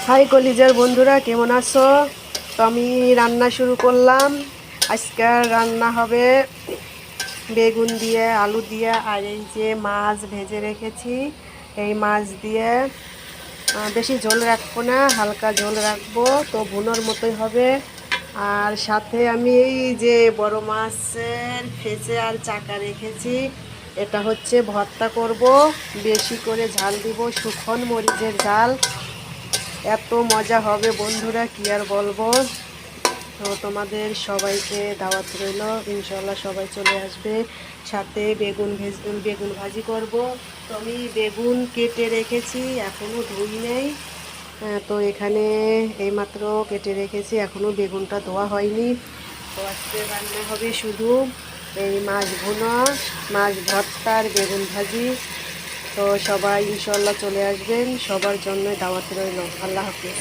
High কলিজার বন্ধুরা, কেমন আছো? তো আমি রান্না শুরু করলাম। আজকের রান্না হবে বেগুন দিয়ে, আলু দিয়ে, আর এই যে মাছ ভেজে রেখেছি এই মাছ দিয়ে। বেশি ঝোল রাখবো না, হালকা ঝোল রাখবো, তো ভুনোর মতোই হবে। আর সাথে আমি এই যে বড় মাছের ফেঁচে আর চাকা রেখেছি, এটা হচ্ছে ভর্তা করব। বেশি করে ঝাল দিব, শুকনো মরিচের ঝাল। এত মজা হবে বন্ধুরা, কি আর বলবো। তো তোমাদের সবাইকে দাওয়াত রইল, ইনশাল্লাহ সবাই চলে আসবে। সাথে বেগুন ভাজি করব। তো আমি বেগুন কেটে রেখেছি, এখনও ধুই নেই। তো এখানে এইমাত্র কেটে রেখেছি, এখনও বেগুনটা ধোয়া হয়নি। তো আজকে রান্না হবে শুধু এই মাছ ভুনা, মাছ ভর্তা আর বেগুন ভাজি। তো সবাই ইনশাল্লাহ চলে আসবেন, সবার জন্য দাওয়াত রইল। আল্লাহ হাফিজ।